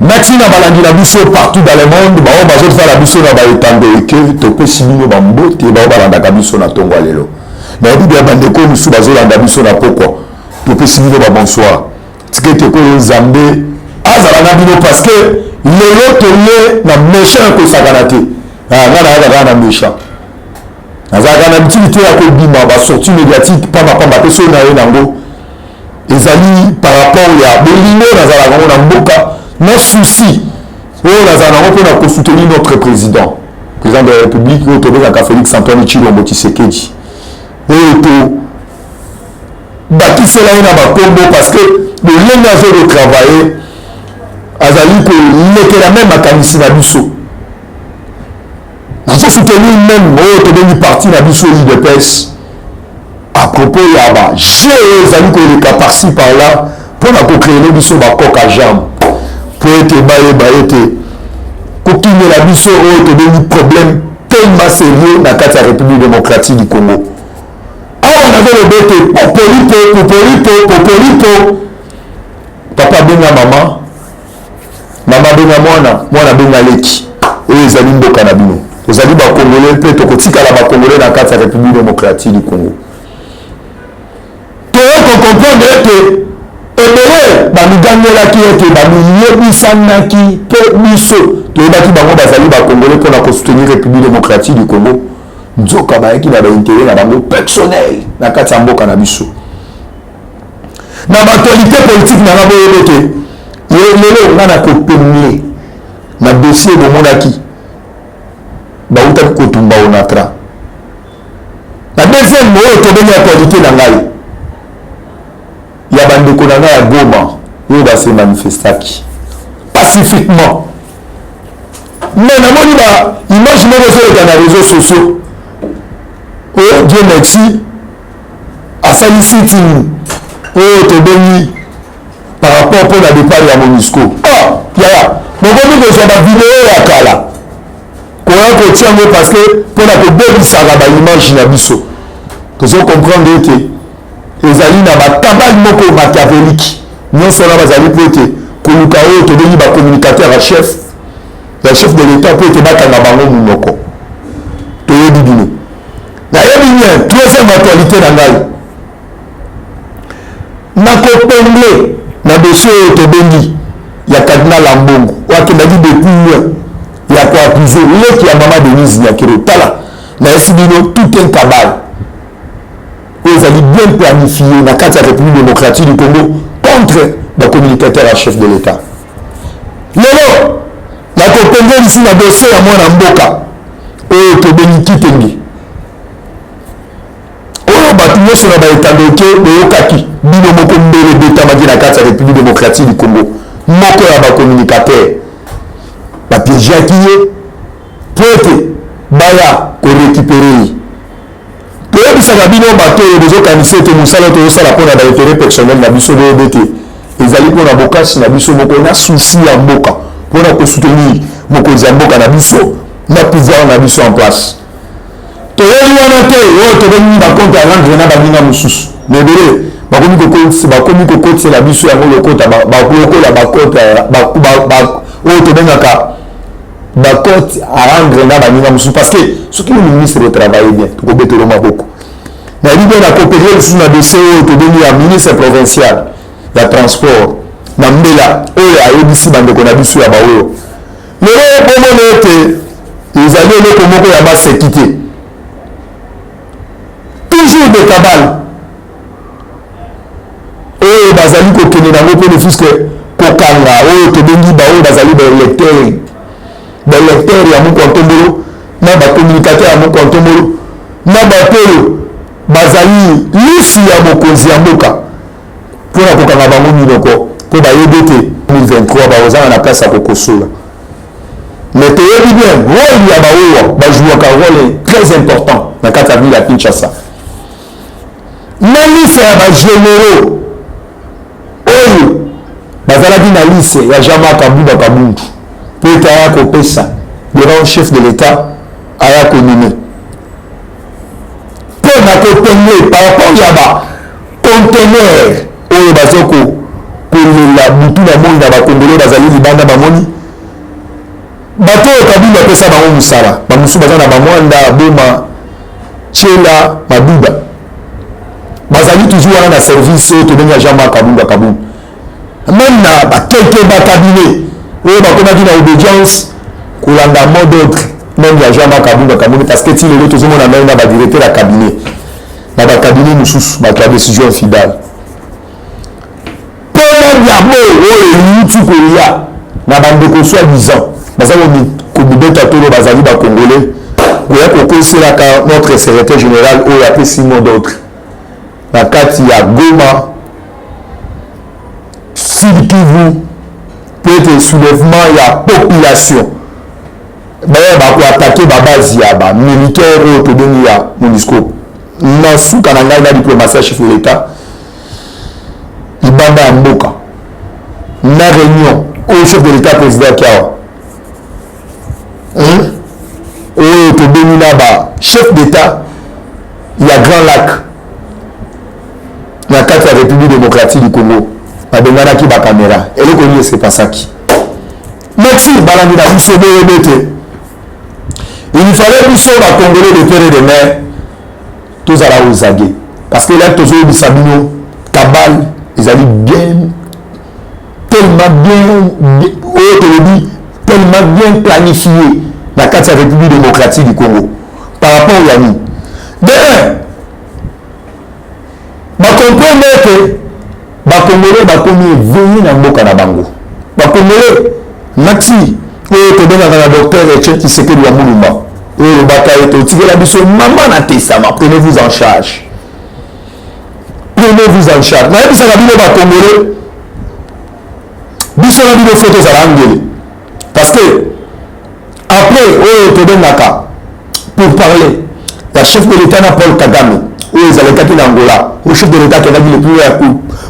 Natina balandi na biso partout dans le monde, bao bazo faire la biso na ba etando eke to pe simino ba mbote bao balanda ka biso na tongo lelo. Na bibi ya bandeko musu bazo landa biso na poko. To pe simino ba bonsoir. Tikete ko Nzambe azala na bino parce que lelo to ye na méchant ko sakanate. Ah ngana na méchant. Azaka na bitimité ya ko bima ba sortie médiatique pamba pe so na ye nango. Ezali par rapport ya bolingo nazala ngo na mboka. Nos soucis, nous avons soutenir notre président de la République, Félix Antoine Tshilombo Tshisekedi. Nous avons bâti cela parce que le lien de travailler, Azali que la même à Kanisi Nabiso. Nous avons soutenu même le parti Nabiso l'IDPS à propos de là-bas. J'ai Azali que les cas par-ci par-là pour créer le biso bakok à jambe. Pour être baillé, pour qu'il y ait la mission de problème tellement sérieux dans la République démocratique du Congo. Alors on avait le bête, popolipo, papa benga maman benga mwana benga leki, et les amis de Canabino. Les amis de Congolais, peut-être que tu as Congolais dans la République démocratique du Congo. Tu as compris que ebele bamigangelaki ete bamiyebisanaki mpe biso toyebaki bango bazali bakongole mpona kosoutenir république démocratique du Congo nzoka bayaki na baintere na bango personnel na kati ya mboka na biso na baautorité politique nanga boyebe te lelo nga na kopemie na dossier bomonaki bautaki kotumba onatra na deuxième oyo tobengi actualité na ngai ya bandeko na ngai ya Goma oyo base manifestaki pacifiquement mais namoni ba image moko ezoleka na réseaux sociaux oyo Dieu merci asalisi ntini oyo tobengi par rapport mpo na départ ya MONUSCO yaya mokomi kozwa bavideo ya kala koya kotia yango parce que mpo na kobebisaka baimage na biso tozocomprendre ete ezali na batabali moko machiavélique nyonso wana bazali mpo ete koluka oyo tobengi bacommunicateur ya chef de l'état mpo ete bakanga bango monoko toyebi bino nayebi bien troisième actualité na ngai nakopengle na dossier oyo tobengi ya kardinal Ambongo wakendaki depuis ya koaccuse leki ya mama Denise Nyakero tala nayesi bino tout un cabal ils allaient bien planifier dans la République démocratique du Congo contre le communicateur à chef de l'État. Lelo, la compagnie ici na dossier à moi en Mboka, au Tobeni Kitengi. Oh, bâtiment sur la état de Okaki, bino moko mbele beta maki na la République démocratique du Congo. Moko ya ba communicateur. Ba piège qui est prêt baya ko récupérer. toyebisaka bino bato oyo bozokanisa ete mosala tozosala mpona baintere personnel na biso boyebe te ezali mpona bokasi na biso moko na susi ya mboka mpona kosoutenir mokonzi ya mboka na biso na pouvoir na biso en place toyebi wana te oyo tobengi bakonte ya rendre na baninga mosusu na ebele bakomi kokotisela biso yango lokola bakote oyo tobengaka bakote à rendre na baninga mosusu parce que soki le ministre de travail bien tokobetelo maboko nayebi mpe na coopérer lisusu na dossier oyo tobengi ya ministre provincial ya transport na mbela oyo ayebisi bandeko na biso ya baoyo lelo bomona ete ezali eloko moko ya basekite toujours de cabale oyo bazali kokende nango mpe nefiske kokanga oyo tobengi baoyo bazali balecteur ya mokontombolo na bacommunicateur ya mokontombolo na bato oyo bazali lisu ya mokonzi ya mboka mpona kokanga bango minoko mpo bayebi ete 2023 baozanga na place ya kokosola mais toyebi bien role ya baoyo bajouaka role très important na kati ya ville ya Kinshasa na lise ya bagénéraux oyo bazalaki na lise ya Jean-Marc Kabunda Kabundu mpo ete aya kopesa devant chef de l'état aya konime mpo na kopenge par rapport ya bacontener oyo bazokolela butu na moi na bakongolo bazali libanda omoni bato kabila pesa bango musala bamusu baza na bamwanda boma chela maduba bazali toujours wana na service oyo tobengi Jean-Marc Kabunda même na bakelke bakabinet oyo bakomaki na obédience kolanda mot d'ordre même ya Jean-Marc Kabunda parce que ti lelo tozomona mai na badirecteur ya cabinet na bakabinet mosusu bato ya décision finale mpona yango oyo eyuti koya na bandeko soi-disant baza komibeta tolo bazali bacongolais koya kokoselaka notre secrétaire général oyo apesi mot d'ordre na kati ya Goma Sud Kivu peut-être soulèvement ya population baye bakoatake babase ya bamilitaire oyo tobengi ya MONUSCO na suka na ngai na diplomatie ya chef de l'état libanda ya mboka na réunion oyo chef de l'état président kiawa oyo tobengi na bachef d'état ya Grand Lac na kati ya République démocratique du Congo babenganaki bacaméra eloko nini esepasaki merci balandi na biso boyebe te il fallait biso bacongolais de terre et de mer tozala ozage parce que là tozoyebisa bino kabale ezali bien tellement bien oyo tolobi tellement bien planifié na kati ya République démocratique du Congo par rapport ya nini de un bakomprendre ke bakongolais bakomi éveillé na mboka na bango bakongolais nati oyo tobengaka na docteur Etienne Tshisekedi wa Mulumba oyo lobaka ye totikela biso mama na tesama prenez-vous en charge nayebisaka bino bakongolais biso na bino fo tozala ngele parce que après oyo tobengaka pour parler ya chef de l'état na Paul Kagame oyo ezalekaki na Angola oyo chef de l'état akendaki le plus ya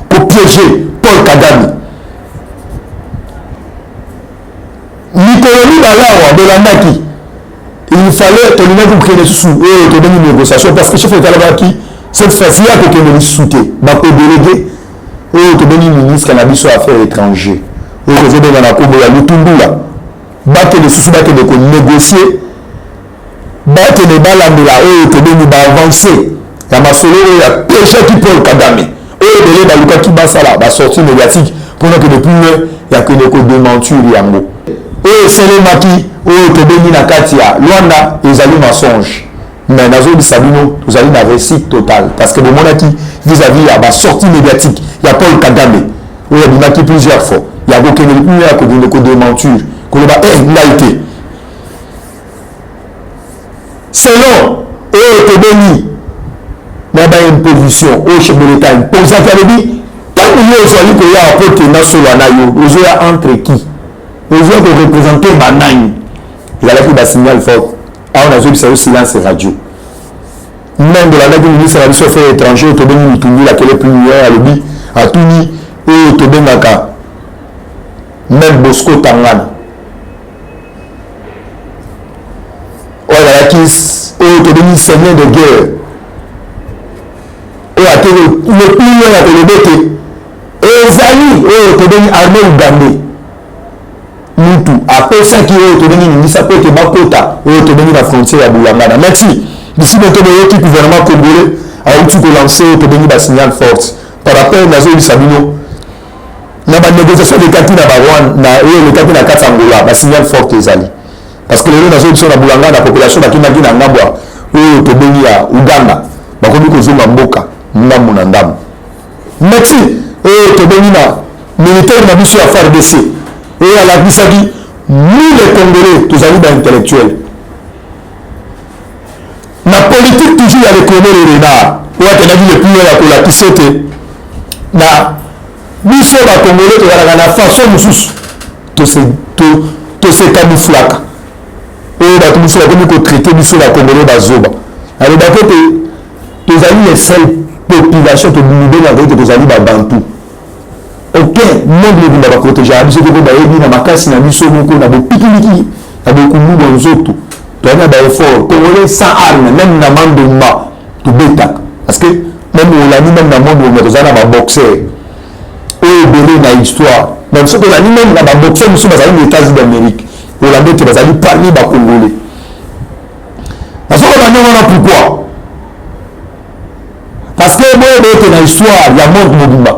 kopiéger Paul Kagame mikolo mibale awa bolandaki il fallait tolingaki kokende lisusu oyo tobengi négociation parce que chef de l'état alobaki cette fois-ci ya kokende lisusu te bakodélégué oyo tobengi ministre na biso affaires étranger oyo tozobenga na kombo ya Lutundula bakende lisusu bakende konégocier bakende balandela oyo tobengi baavancé ya masolo oyo apeshaki Paul Kagame oyo ebele balukaki basala basortie médiatique mpona ke depuis le ya kende kodementure yango oyo esalemaki oyo tobengi na kati ya Luanda ezali mensonge mais nazobisa bino tozali na réussite totale parce que bomonaki vis-à-vis ya basortie médiatique ya Paul Kagame oyo abimaki plusieurs fois ya kokende plus ya kokende kodementure koloba ngai te selon oyo tobengi na baimposition oyo chef de l'état imposaki alobi ntango yo ozwali koya po kenda solo na yo ozoya entre qui ozoya korepresente banani ezalaki basignal fort awa nazobisa yo silence radio même bolandaki ministre na biso affaires étranger oyo tobengi mitungila kele plusieurs alobi atuni oyo tobengaka même Bosco Tangana oyo azalaki oyo tobengi seigneur de guerre oyo ate le plus ya koloba ete ezali oyo tobengi armée ugandais mutu apesaki oyo tobengi ningisa po ete bakota oyo tobengi na frontière ya Bulangana merci d'ici bientôt boyoki gouvernement congolais auti kolancer oyo tobengi basignal forte par rapport nazoyebisa bino na banégociation elekaki na barwanda oyo elekaki na kati ya Angola basignal forte ezali parce que lelo nazoyebisa na Bulangana na population bakendaki na ngambo oyo tobengi ya Uganda bakomi kozonga mboka ndambo na ndambo merci oyo tobengi na militaire na biso ya FARDC oyo alakisaki nous les Congolais tozali baintellectuel na politique toujours ya lekonele renard oyo akendaki le plus ya kolakisa ete na biso bacongolais tozalaka na façon mosusu tosekamuflaka oyo bato mosusu bakomi kotraite biso bacongolais bazoba alobaki ete tozali les seules population tobengaka ete tozali babantu aucun monde lebunda baprotégeaka biso te po bayebi na makasi na biso moko na bopikiliki na bokumbu bwa nzoto toyali na baeffort congolais sans arme même na mandoma tobetaka parce que même olandi même na monde oma tozali na baboxer oyo ebele na histoire donc soki ozali même na baboxeur mosusu bazali na États-Unis d'Amérique olanda ete bazali parmi bakongolais nasoki bandenge wana pourquoi parce que boyeba ete na histoire ya monde mobimba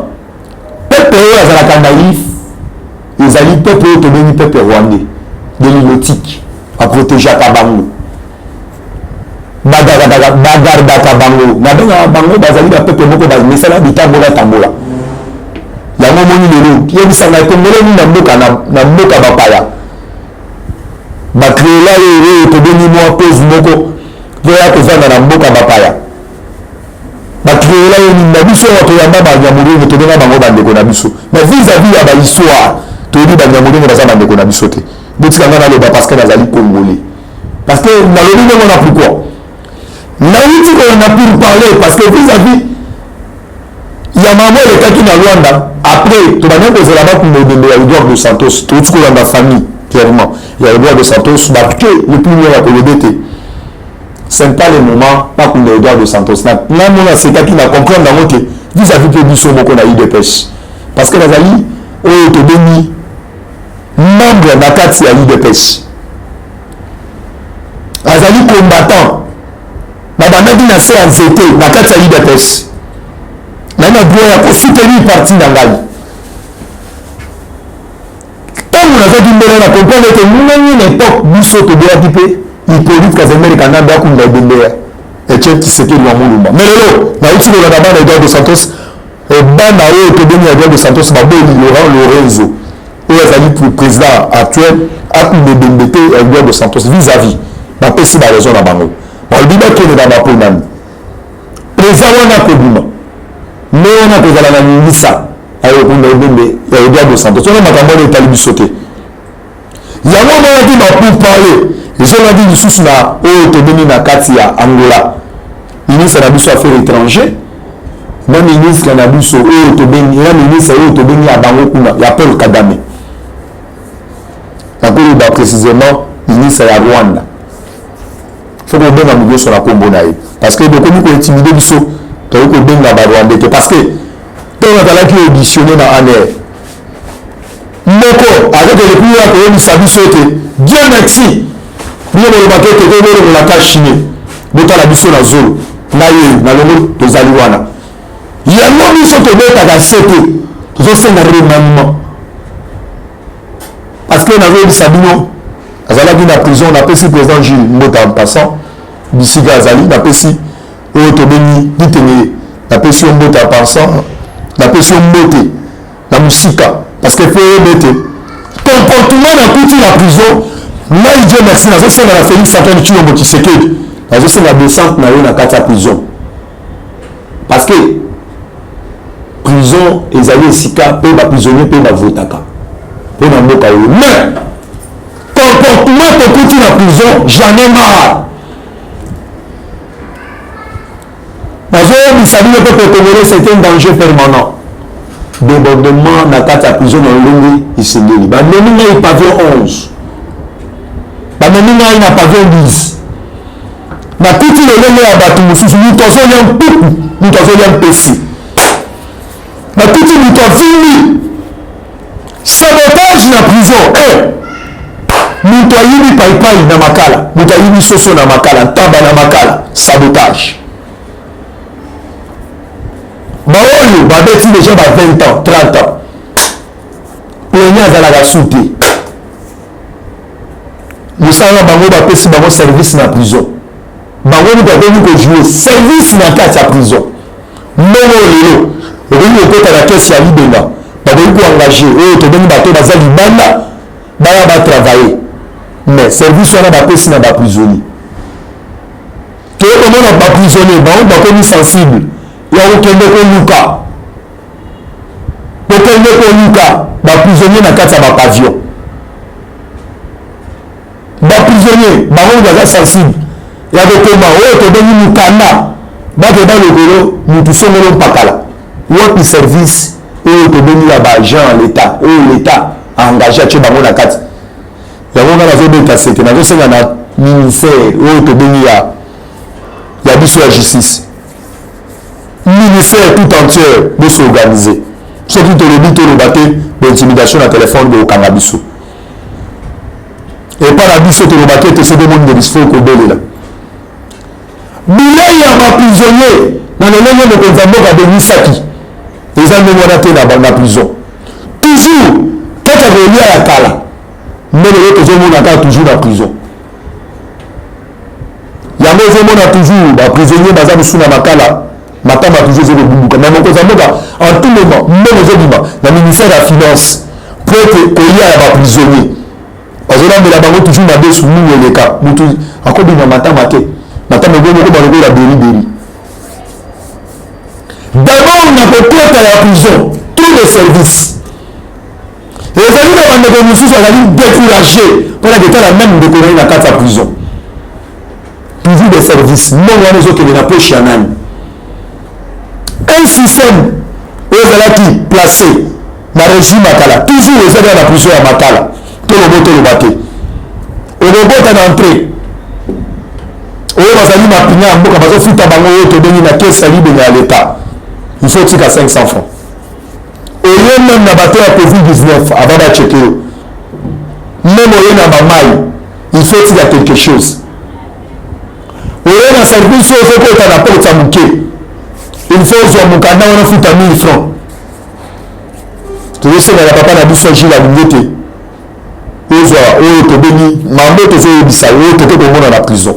peuple oyo azalaka naïf ezali peuple oyo tobengi peuple rwandais de l'ilotique baprotégeaka bango bagardaka bango nabengaka bango bazali bapeuple moko bamesala bitambola tambola yango moni lelo yebisanga ekongole nini na mboka bapaya bakreela oyo tobengi mwa pose moko voya kovanda na mboka bapaya bakreela oyo nini na biso oyo toyamba banyamulenge tobenga bango bandeko na biso mais vis-à-vis ya bahistoire toyebi banyamulenge baza bandeko na biso te botikanga naloba parce que nazali congolais parce que nalobi ndenge na pourquoi nauti kolanda pour parler parce que vis-à-vis ya mamo elekaki na Rwanda après tobandi kozela bakunda ebembe ya Edouard de Santos touti kolanda famille clairement ya Edouard de Santos bake le plus mieux bakolobi ete c'est pas le moment bakunda Edouard de Santos na mona asekaki na comprendre yango te vis-à-vis mpe biso moko na UDPS parce que nazali oyo tobengi membre na kati ya UDPS azali combattant na bandaki na se ya nzete na kati ya UDPS na droit ya kosoutenir parti na ngai ntango nazaki mbele na comprendre ete ndenge na époque biso toboyaki mpe Hippolyte Kazemere Kanambe akunda ebembe ya Etienne Tshisekedi wa Mulumba mais lelo nauti kolanda bana Edouard de Santos bana oyo tobengi Edouard de Santos babeli Laurent Lorenzo oyo azali président actuel akunda ebembe te Edouard de Santos vis-à-vis bapesi baraison na bango balobi bakende na baponami président wana kobima me wana kozala na minisa ayokunda ebembe ya Edouard de Santos wana makambo wana etali biso te yango monaki bapour parler ezolandi lisusu na oyo tobengi na kati ya Angola ministre na biso affaire étranger na ministre na biso oyo tobengi na ministre oyo tobengi ya bango kuna ya Paul Kagame nakoloba précisément ministre ya Rwanda faut kobenga mobiso na kombo na ye parce que bokomi kointimide biso toyei kobenga barwandais te parce que ntango nazalaki auditionné na ANR moko azokele plus ya koyebisa biso ete Dieu merci bino bolobaka ete tobolongolaka chine botala biso na zolo na ye na longo tozali wana yango biso tobetaka se te tozosenga remaniement parce que nazoyebisa bino azalaki na prison napesi président Jules Mbota en passant bisika azali napesi oyo tobengi ditengele napesi yo Mbota en passant napesi yo mbote na musika parce que fo oyeba ete comportement nakuti na prison ngai Dieu merci nazosenga na Félix Antoine Tshilombo Tshisekedi nazosenga descente na yo na kati ya prison parce que prison ezali esika mpe baprisonnier mpe bavotaka mpo na mboka oyo mais comportement tokuti na prison j'en ai marre nazoyebisa bino mpe congolais c'est un danger permanent débordement na kati ya prison na olongi esengeli bamemi ngai pavillon 11 bamemi ngai na pavillon 10 nakuti lolenge ya bato mosusu moto azolia mpuku moto azolia mpesi nakuti moto afindi sabotage na prison moto ayibi paipai na makala moto ayibi soso na makala ntaba na makala sabotage baoyo babeti déjà ba 20 ans 30 ans pleni azalaka su te mosala bango bapesi bango service na prison bango moto akomi kojoue service na kati ya prison ndongo lelo okoki kokota na kesi ya libenga bakoki koengage oyo tobengi bato baza libanda baya batravaille mais service wana bapesi na baprisonnier toyokomona baprisonnier bango bakomi sensible ya kokende koluka baprisonnier na kati ya bapavillon baprisonnier bango baza sensible ya kokoma oyo tobengi mukanda bato balokolo mutu songolo mpakala wapi service oyo tobengi ya baagent ya l'état oyo l'état aengage atie bango na kati yango nga nazobeta sete nazosenga na ministère oyo tobengi ya biso ya justice ministère tout entière de s'organiser soki tolobi toloba te baintimidation na telefone bokanga biso epa na biso toloba te tosede moni de bisifo kobelela bilei ya baprisonnier na lolenge mokonzi ya mboka abemisaki eza ndenge wana te na prison toujours kaka kolia ya kala nde lelo tozomona kaka toujours na prison yango ozomona toujours baprisonnier baza mosu na makala matama toujours ezokobumbuka na mokonzi ya mboka en tout moment mbongo ezobima na ministère ya finance po ete kolia ya baprisonnier bazolambela bango toujours na besu nini eleka motu akobima matama te matama ebomoko balokola beriberi d'abord na kokota ya prison tous les services ezali na bandeko mosusu azali découragé mpona ketala même ndeko naye na kati ya prison toujours des services mbongo wana ezokende na poche ya nani un système oyo ezalaki placé na régime makala toujours ezali na prison ya makala toloba te okobota na entrée oyo bazali mapinga ya mboka bazofuta bango oyo tobengi na kese ya libenge ya l'état il faut tika 500 francs oyo même na bato ya covid-19 avant bacheke yo même oyo na bamai il faut tika quelque chose oyo na service oyo faut kota na porte ya moke il faut ozwa mokanda wana futa 1000 francs tozosenga na papa na biso jila lingi te ozwa oyo tobengi mambo tozoyebisa oyo toke komona na prison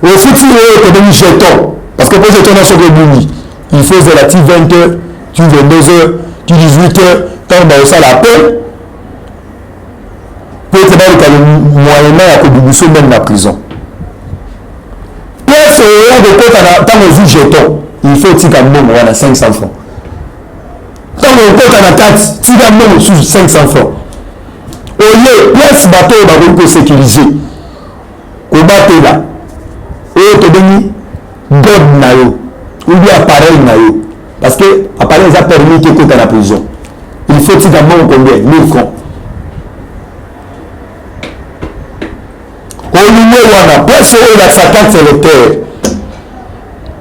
ofuti oyo tobengi jeton parce que po jeton na soki ebungi il faut zelati 20h tu 22h tu 18h ntango baosala appel po ete baluka moyenna ya kobimisa meme na prison place oyo kokota na ntango ozwi jeton il faut tika mbongo wana 500 francs ntango okota na kati tika mbongo mosusu 500 francs oye place bato oyo bakoki kosécurize kobatela oyo tobengi god na yo oubien appareil na yo parce que appareil eza permis te kota na prison il faut tika mbongo combien 1000 francs olinge wana place oyo elakisa carte électeur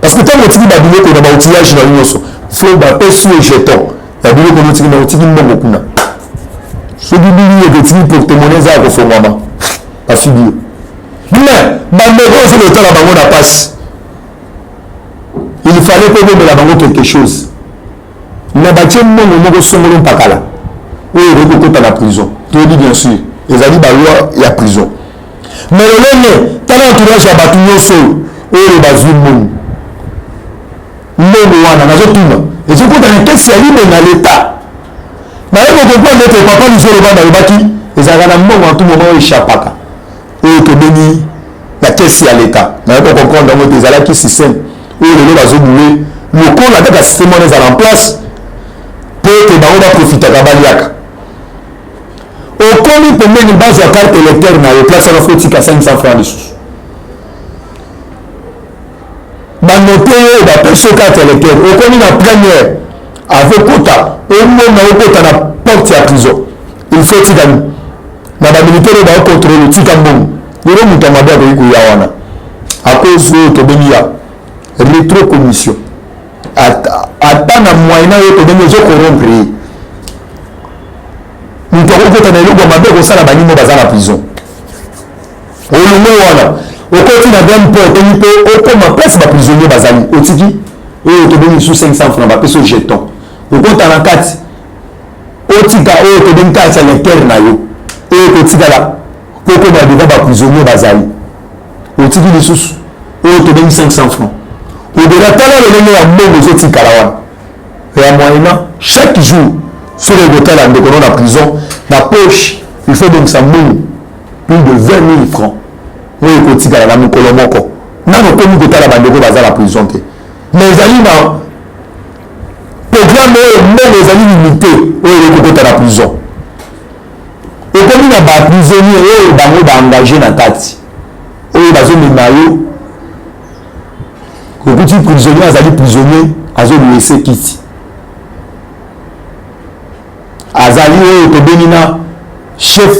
parce que ntango otiki babiloko na baoutillage na nyonso fo bapesi yo jeton ya biloko notiki na otiki mbongo kuna soki bili ekotiki portemone eza ya kofongwama bafili yo mais bandeko ozo lotala bango na pasi il fallait mpe bomela bango quelque chose na batie mbongo moko songolo mpakala oyo ekoki kokota na prison toyebi bien sûr ezali baloi ya prison mais lolenge tala entourage ya bato nyonso oyo bazwi mbongo wana nazotuna ezokota na kesi ya libe na leta nayebi okomprendre ete papa lizoloba nalobaki ezalaka na mbongo atu moma oyo eshapaka oyo tobengi na kesi ya leta nayebi okomprendre yango ete ezalaki système oyo lelo bazobule lokola kaka système wana ezala en place mpo ete bango baprofitaka baliaka okomi pembeni bazwa carte électeur na yo place wana fotika 500 francs lisusu banote oyo bapesi carte électeur okomi na première avokota omona okota na porte ya prison il faut tikani na bamilitaire oyo baokontrole tika mbongo lelo moto ya mabe akoki koya wana akozi oyo tobengi ya rétrocommission ata na moyena oyo tobengi ezokorompre ye moto akokota na eloko ya mabe kosala banimo baza na prison olongo wana okoti na grande porte oyi mpe okoma place baprisonnier bazali otiki oyo tobengi su 500 francs bapesi o jeton okota na kati otika oyo tobengi kati ya lecteur na yo oyo kotikala okoma devant baprisonnier bazali otiki lisusu oyo tobengi 500 francs odela tala lolenge ya mbongo ezotikala wana ya moyena chaque jour soki ekotala ndeko no na prison na poche il faut donc sa mbongo plus de 20 000 francs oyo ekotikala na mokolo moko nano komi kotala bandeko baza na prison te mais ezali na programme oyo mbongo ezali limité oyo ekokota na prison okomi na baprisonnier oyo bango baengage na kati oyo bazomema yo okuti prisonnier azali prisonnier azoluese kiti azali oyo tobengi na chef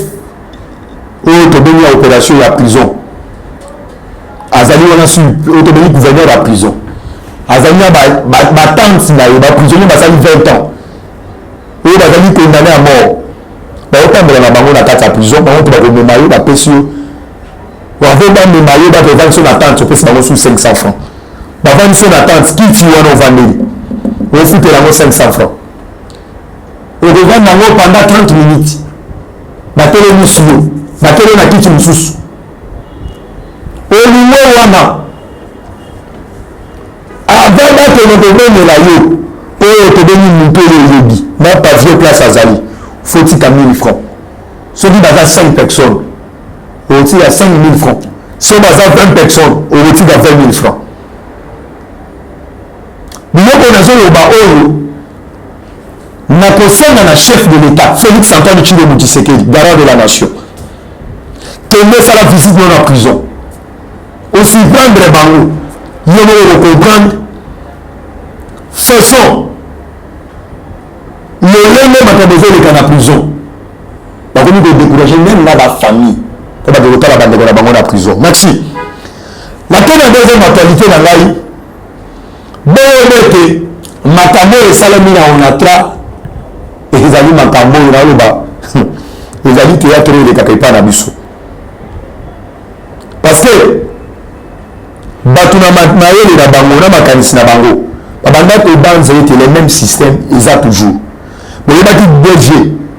oyo tobengi ya opération ya prison azali wana oyo tobengi gouverneur ya prison azali na batante na yo baprisonnier basali 20 ans oyo bazali condamné à mort baotambola na bango na kati ya prison bango mpe bakomema yo bapesi yo bavo bamema yo bato ovandi so na tante opesi bango su 500 francs bavandi so na tante kiti wana ovandeli ofutela yango 500 francs okovanda yango pendant 30 minutes batelemisi yo batele na kiti mosusu olingo wana avant bakende kobomela yo oyo tobengi moto oyo oyebi na pavio place azali fotika 1000 francs soki baza 5 personnes okotika 5000 francs so baza 20 personnes okotika 20 000 francs biloko nazoloba oyo nakosenga na chef de l'état Félix Antoine Tshilombo Tshisekedi garant de la nation kende sala visite non na prison osurprendre bango yo moko comprendre façon lolenge makambo ezoleka na prison bakomi kodécourage même na bafamille mpo bato kotala bandeko na bango na prison merci nakei na deuxième actualité na ngai boyono ete makambo oyo esalami na onatra ezali makambo oyo naloba ezali théâtre oyo elekaka epai na biso parce que bato na mayele na bango na makanisi na bango babanda kobanza ete le même système eza toujours boyebaki DG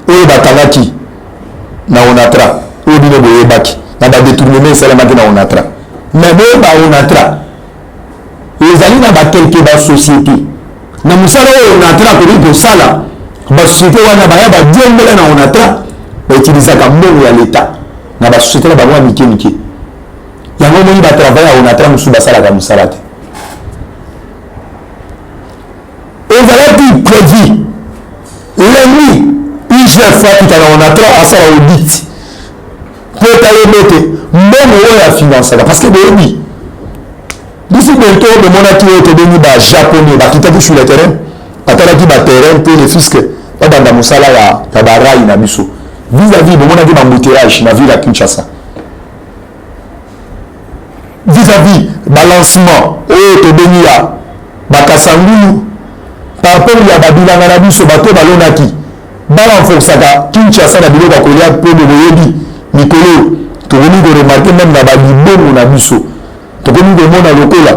oyo bakangaki na onatra oyo bino boyebaki na badétournement esalamaki na onatra mais boyeba onatra ezali na bakelke basociété na mosala oyo onatra akoki kosala basociété wana baya badiembela na onatra bautilisaka mbongo ya leta na basociété na bango ya mike mike yango moni batravaille ya onatra mosusu basalaka mosala te ezalaki prévu lundi igf akita na onatra asala audit mpo etayeba ete mbongo oyo afinansaka parce que boyebi d'ici bientôt bomonaki oyo tobengi bajaponais bakitaki sur le terrain batalaki baterrain mpe le fiske babanda mosala ya barai na biso vis-à-vis bomonaki bambouteillage na ville ya Kinshasa vis-à-vis balancement oyo tobengi ya bakasangulu par rapport ya babilanga na biso bato balonaki barenforcaka Kinshasa na biloko ya kolia mpo boyebi mikolo tokomi koremarke meme na balibongo na biso tokomi komona lokola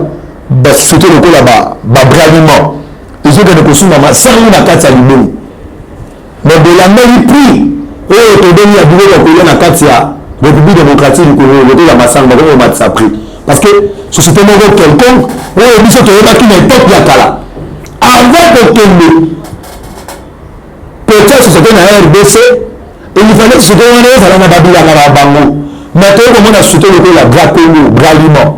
basociété lokola babraliment ezokende kosunga masango na kati ya libongo mais bolandeli prix oyo tobengi ya biloko ya kolia na kati ya république démocratique du Congo lokola masango bakomi komatisa prix parce que société moko quelconque oyo biso toyebaki na époque ya kala avant kokende peut-être société na RDC il fallait société wana ezala na babilanga na bango mais toyei komona société lokola bracongo braliment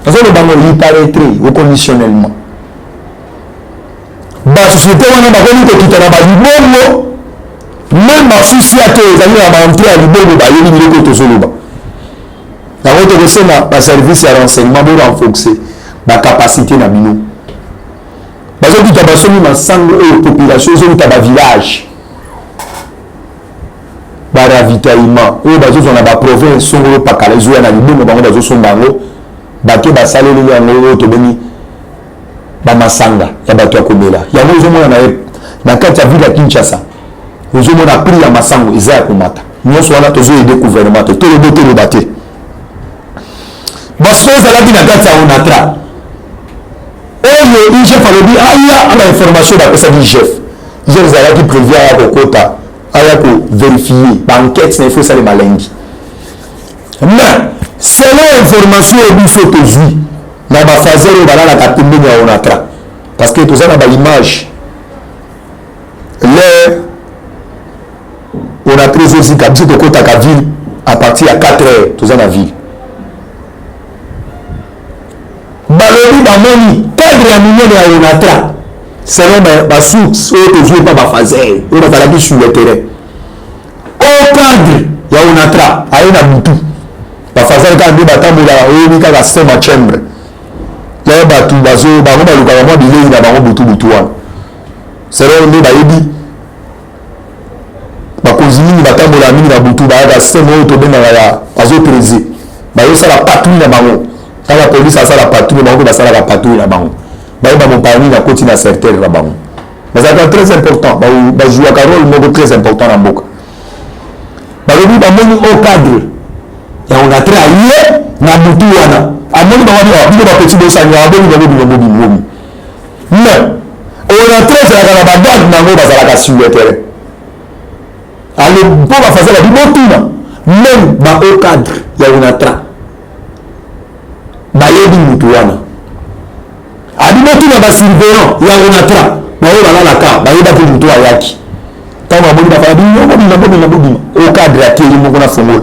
azolo bango liparaître oconditionnellement basociété wana bakomi kokita na balibongo même basusi ate ezali na baentrée ya libongo bayebi biloko tozoloba yango tokosenga baservice ya renseignement borenforce bacapacité na bino bazokita basomi masango oyo population ezokita bavillage baravitaillement oyo bazozwa na baprovince songo oyo pakala ezoya na libongo bango bazosomba yango bake basaleli yango oyo tobengi bamasanga ya bato ya komela yango ozomona na kati ya ville ya Kinshasa ozomona prix ya masango eza ya komata nyonso wana tozoyede gouvernement te tolobo toloba te baso ezalaki na kati ya onatra oyo igef alobi aya ana information bapesaki igef ezalaki prévu aya kokota aya koverifie baenquête na ifo esalema lengi mais selon information oyo biso tozwi na bafaser oyo balalaka pembeni ya onatra parce que toza na baimage l'air onatra ezozika biso tokotaka ville à partir ya 4 heures toza na ville balobi bamoni cadre ya minene ya onatra selon basource oyo tozwi epa bafaser oyo bazalaki sur le terrain au cadre ya onatra aye na butu bafaser kaka nde batambola oyebi kaka système chambre ya bato bango balukaka mwa bilei na bango butu wana selon nde bayebi bakonzi mingi batambola mingi na butu bayaka système oyo tobengaka ya bazotrese bayosala patrouille na bango kaka polise asala patrouille bango mpe basalaka patrouille na bango bayeba mopani na koti na certere na bango c'est très important jouer un rôle très important dans le balobi bamoni au cadre ya on a travaillé na mutu wana amoni bamoni bino ba petit bosani aboni bino mais on a très la bagarre nango bazalaka sur le terrain ale po ba fazela bimotuna même ba au cadre ya on a tra bayebi mutu wana abimotuna ba surveillant ya on a tra bayo balalaka bayeba pe mutu ayaki kama boni bafala bino au cadre ya teli moko na fongola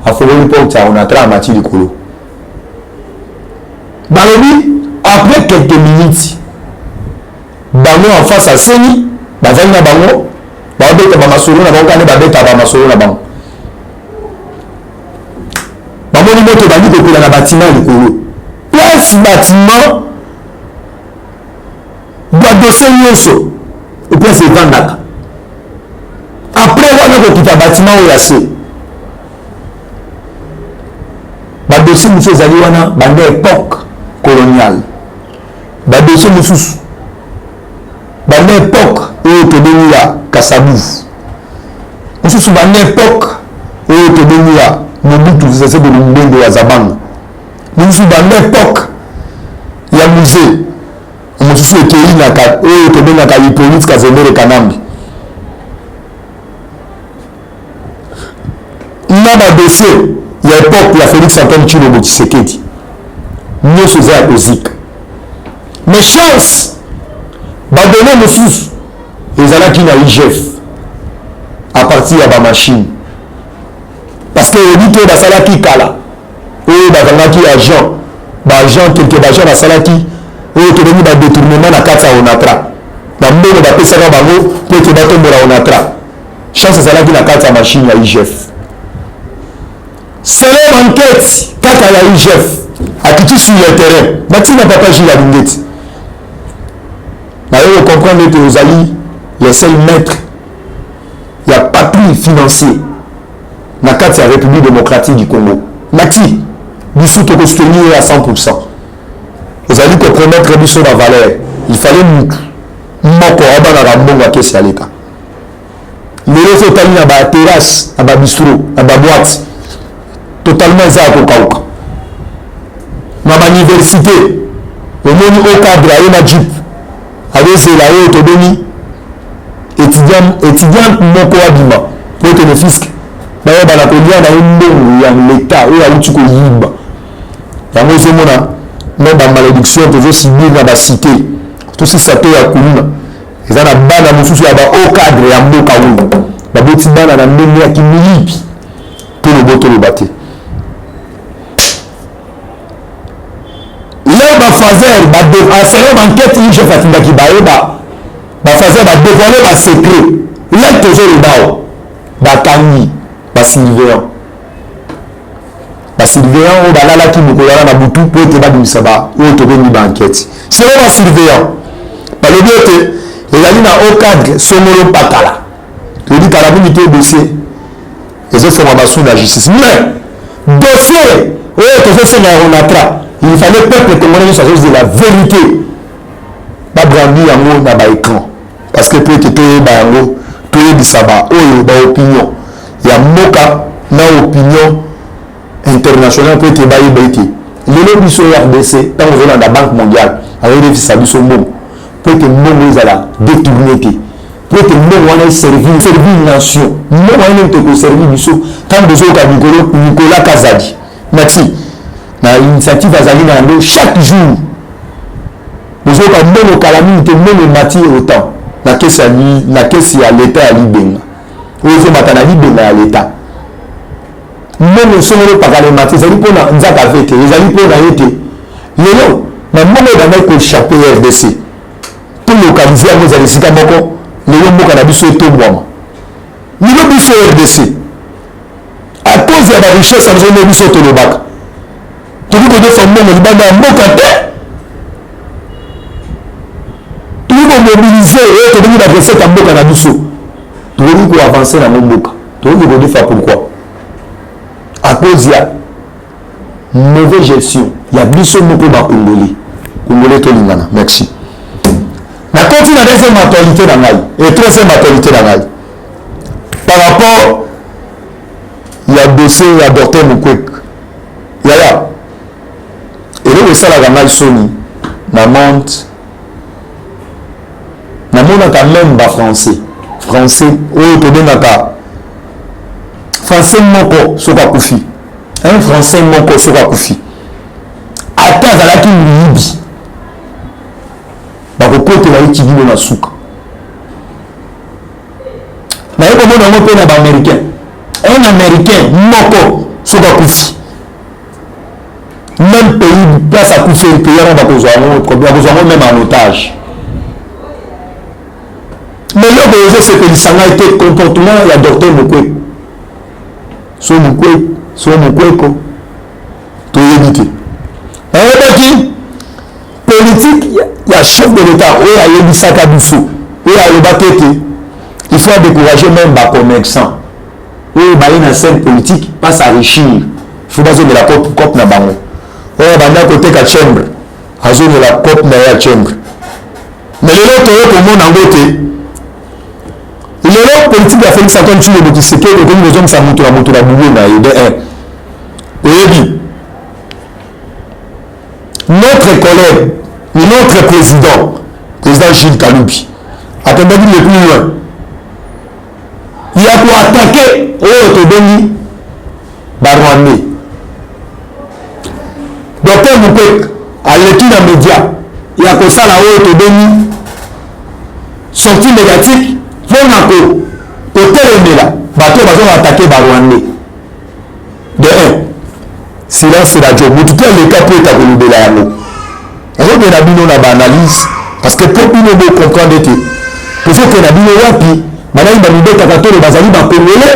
afongoli porte ya on a tra mati likolo balobi après quelques minutes bango en face à seni bazali na bango babeta bamasolo na bango kane babeta bamasolo na bango bamoni moto bandi kopela na bâtiment likolo place bâtiment badossier nyonso eplace evandaka après wana kokita bâtiment oyo ya se badossier mosusu ezali wana banda époque coloniale badossier mosusu banda époque oyo tobengi ya kasabufu mosusu banda époque oyo tobengi ya mobutu sese de lumbenge ya zabanga mosusu banda époque ya musée mosusu ekei naka oyo tobengaka hippolyte kazemere kanambi na badossier ya époque ya félix antoine tshilombo tshisekedi nyonso eza ya kozika mais chance badone mosusu ezalaki na igf à partir ya bamachine parce que oyebi te basalaki kala oyo bakangaki agent quelque bagent basalaki oyo tobengi badétournement na kati ya onatra na mbongo bapesaka bango mpo ete batombola onatra chance ezalaki na kati ya machine ya igf selon enquête kaka ya igf akiti sur le terrain batina papa Gilles Alingeti nayo comprendre ete ozali les seuls maîtres ya patrie financier na kati ya république démocratique du Congo nati biso tokosoutenir à 100%. Ozali compromettre biso na valeur il fallait mutu moko abanaka mbongo akesi ya leta lelo so otali na baterrasse na babistro na baboite totalement eza ya kokauka na bauniversité omoni au cadre aye na jip azozela oyo tobeni étudiante moko abima po ete le fiske bayebana kolia na ye mbongo ya leta oyo awuti koyiba yango ozomona na bamalédiction tozosibir na bacité tosisa to ya kuluna eza na bana mosusu ya baau cadre ya mboka oyo baboti bana na ndenge ya kimilipi mpo lobotoloba te leo bafaser selon banquête igf atindaki bayeba bafaser badévoile basekret lek tozoloba o bakangi basurveillant oyo balalaki mokolo wana na butu mpo ete babimisa oyo tobengi baenquête selon basurveillant balobi ete ezali na au cadre songolo pakala toyebi kala mingi te dossier ezofoma basu na justice mais dossier oyo tozosenga ya onatra il fallait peuple congolais nyonso azozela vérité babrandi yango na baécran parce que mpo ete toyeba yango toyebisa oyo baopinion ya mboka na opinion international mpo ete bayeba ete lelo biso RDC ntango ozolanda banque mondiale azoyebisa biso mbongo mpo ete mbongo ezala détourné te mpo ete mbongo wana servir nation mbongo wana nini tokoservi biso ntango bozoyoka Nicolas Kazadi nati na initiative azali na yango chaque jour bozoyoka mbongo kala mingi te mbongo emati autant na kesi ya leta ya libenga oyo ezomata na libenga ya leta mbongo songolo pakala emati ezali mpona nzaka ve te ezali mpona ye te lelo na mbongo ebandaki koéchappe RDC to localize yango ezala esika moko lelo mboka na biso etombwama lelo biso RDC à cause ya barichesse azonde biso tolobaka tokoki kodefa mbongo libanda ya mboka te tokoki komobilize oyo tobengi barecette ya mboka na biso tokoki koavance nango mboka tokoki kodefa pourquoi à cause ya mauvaise gestion ya biso moko bakongolais tolingana merci na continue na deuxième actualité na ngai et troisième actualité na ngai par rapport ya dossier ya Docteur Mukwege yaya eloko esalaka ngai soni na monde namonaka même bafrançais oyo tobengaka français moko soki akufi un français moko soki akufi ata azalaki liyibi bakokotela ye kibilo na suka naye komona yango mpe na baaméricain un américain moko soki akufi même pays place akufi pays yango bakozwa yango même en otage mais eloko ezosepelisa ngai te comportement ya Docteur Mukwege so Mukwege toyebi te ayebaki politique ya chef de l'état oyo ayebisaka biso oyo alobaki ete il faut décourager même bacommerçant oyo baye na scène politique pas s'enrichir il faut bazongela cope na bango oyo banda koteka chambre azongela cope na ya chambre mais lelo toyo komona yango te lelo politique ya Félix Antoine Tshilombo Tshisekedi okomi kozongisa moto na bubu na ye de un oyebi notre collègue notre président Gilles Kaloubi akendaki le plus loin ya koatake oyo tobengi barwandais Docteur Mukwege aleki na média ya kosala oyo tobengi sortie médiatique mpona kotelemela bato bazonga atake barwandais de un silence radio motu te aleka mpo eta kolobela yango ezokenda bino na baanalyse parce que mpo bino bocomprendre ete tozokenda bino wapi banani bamibetaka tolo bazali bakongole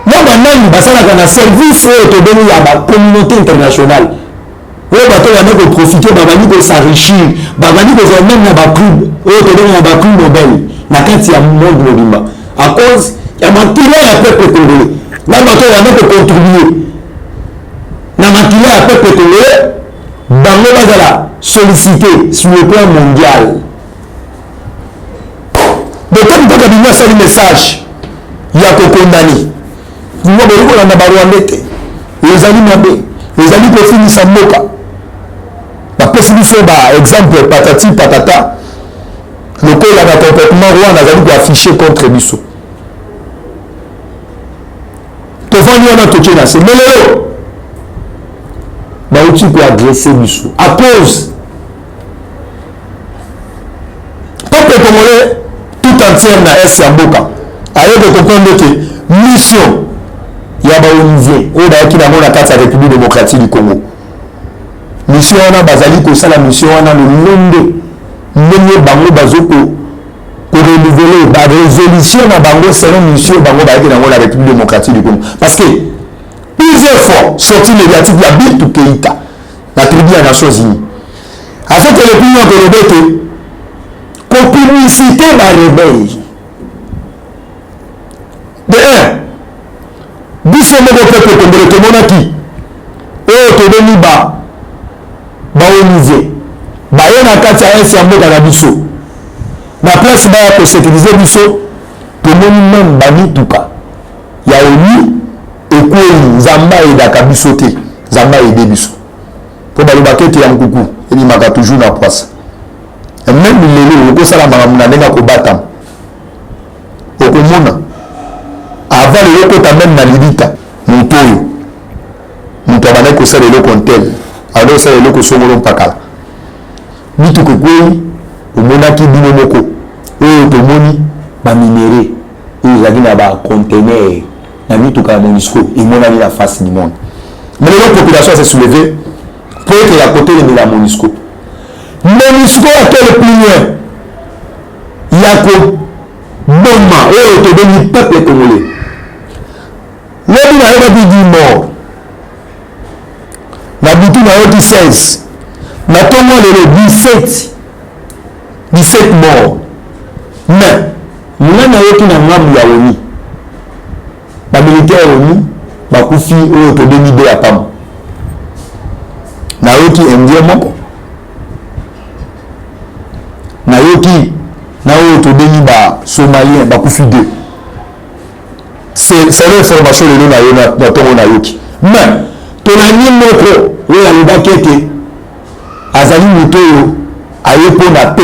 na banani basalaka na service oyo tobengi ya bacommunauté internationale oyo bato bandi koprofite babandi kos'enrichir babandi kozwa même na baprix oyo tobengi na baprix nobel na kati ya monde mobimba à cause ya makila ya peuple congolais na bato bandi kocontribue na makila ya peuple congolais bango bazala sollicité sur le plan mondial de comme mpaka bino asali message ya kokondani ngo boyokolanda barwandais te ezali mabe ezali kofinisa mboka bapesi biso baexemple patati patata lokola na comportement rwanda azali koaffiche contre biso tovandi wana toke na se melelo bauti koagresse biso à cause peuple congolais tout entier na est ya mboka ayoki comprendre ke mission ya baonivien oyo bayaki nango na kati ya république démocratique du congo mission wana bazali kosala mission wana lolonde ndenge bango bazokorenouveler barésolution na bango selon mission bango bayaki nango na république démocratique du congo parce que plusieurs fois sorti médiatique ya Bintou Keïta na tribu ya Nations Unies afin que le plus loin que le bête publicité barebelle de un biso moko peuple congolais tomonaki oyo tobengi baonivie baye na kati ya esi ya mboka na biso na place baya kosécurize biso tomoni meme bamituka ya oni ekwei nzambe ayedaka biso te nzambe ayede biso mpo balobaka ete ya nkuku ebimaka toujours na poise même lelo okosala makambo na ndenge akobatama okomona avant lelo okota même na libita moto oyo moto abandaki kosala eloko ntel abandaki kosala eloko songolo mpakala mituka ekwei omonaki bino moko oyo tomoni baminere oyo ezalaki na bacontener na mituka ya MONUSCO emonani na face du monde mais lelo population s'est soulevée pour ete ya kotelemela MONUSCO atole plus loin ya koboma oyo tobengi peuple congolais lobi nayebaki di mort na butu nayoti 16 na ntongo lelo 17 mort mais nga nayoki na ngambu ya oni bamilitaire oni bakufi oyo tobengi de ya pamba nayoki indien moko nayoki toki na oyo tobengi basomalien bakufi 2 c'est l'information lelo na yo na ntongo nayoki mais tolandi moko oyo alobaki ete azali moto oyo aye mpona pe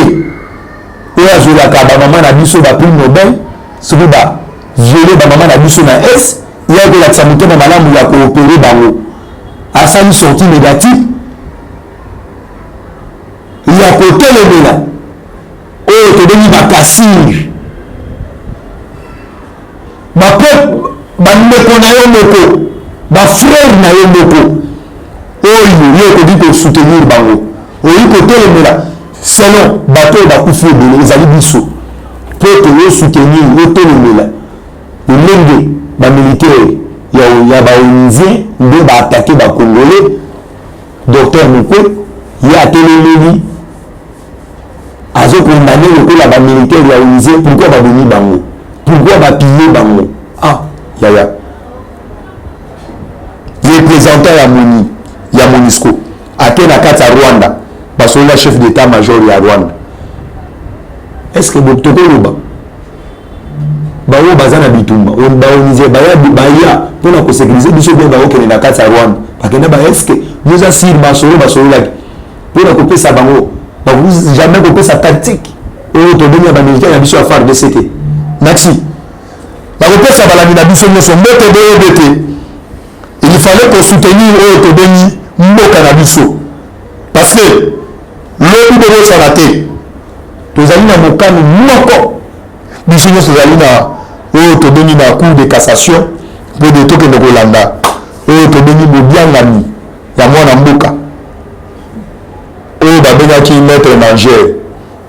oyo azwelaka bamama na biso baprix nobel soki baviole bamama na biso na est ya kolakisa motema malamu ya koopere bango asali sorti négative ya kotelemela oyo tobengi bakasir bandeko na yo moko bafrere na yo moko oyo yo okoki kosoutenir bango oyi kotelemela selon bato oyo bakufi ebele ezali biso mpo toyosoutenir yotelemela lolenge bamilitaire ya baonusien nde baatake bacongolais docteur mokwe ye atelemeli azokondane lokola bamilitaire ya onusien pourquoi baboni bango pourquoi bapille bango yaya représentant ya moni ya monisco ake na kati ya rwanda basolola chef d'état major ya rwanda est-ce que tokoloba bango baza na bitumba baonise baya mpona kosécurize biso mpe bakokende na kati ya rwanda bakende ba est ce que nous asir basololaki mpona kopesa bango jamais kopesa tactique oyo tobengi ya bamilitaire na biso ya FARDC te nati bakopesa balandi na biso nyonso mbote boyobe te il fallait kosoutenir oyo tobengi mboka na biso parce que lobi bobosala te tozali na mokano moko biso nyonso tozali na oyo tobengi na cour de cassation mpo de tokende kolanda oyo tobengi bobiangami ya mwana mboka oyo babengaki maître nagere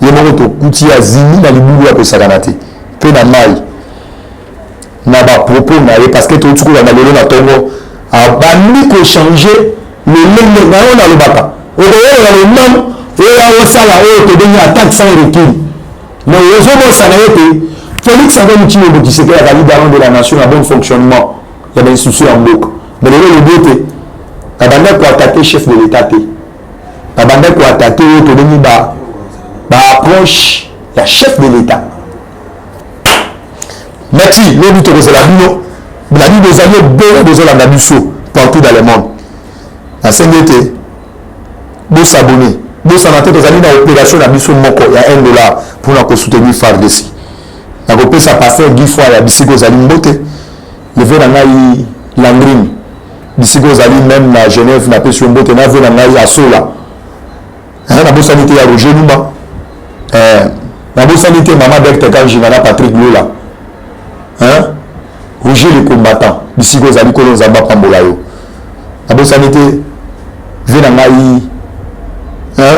ye moko tokuti azimi na libulu ya kosakana te mpe na mai na bapropos na ye parce que totukolanda lelo na ntongo abandi kochange lolenge na oyo nalobaka okoyola lomam oyo awosala oyo tobengi attaque sans recul mais ozomosana ye te Félix Antoine Tshilombo Tshisekedi azali garant de la nation à bon fonctionnement ya bainstitution ya mboka mais lelo lobi te babanda koatake chef de l'état te babanda koatake oyo tobengi baapproche ya chef de l'état merci lobi tokozela bino bilani bozali ebele bozolanda biso partout dans le monde nasengi ete bosabone bosana te tozali na opération na biso moko ya $1 mpona kosoutenir FARDC nakopesa paster Guy Foy ya bisika ozali mbote leve na ngai Landrine bisika ozali même na Genève napesi yo mbote nave na ngai asola nabosani te ya Roger Lumba nabosani te mama Berthe Kanjinga na Patrick Lola Roger le combattant bisika ozali kolo nzambe apambola yo nabosani te ve na ngai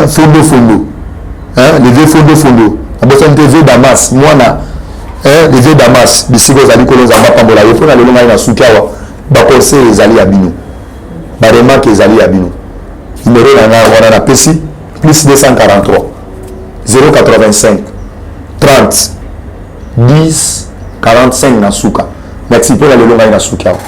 fondo leve fondo nabosani te ve Damas mwana leve Damas bisika ozali kolo nzambe apambola yo mpona lelo ngai na suki awa baconseil ezali ya bino baremarke ezali ya bino numero na ngai wana napesi plus 243 085 30 10 45 na suka merci mpona lelo ngai na suki awa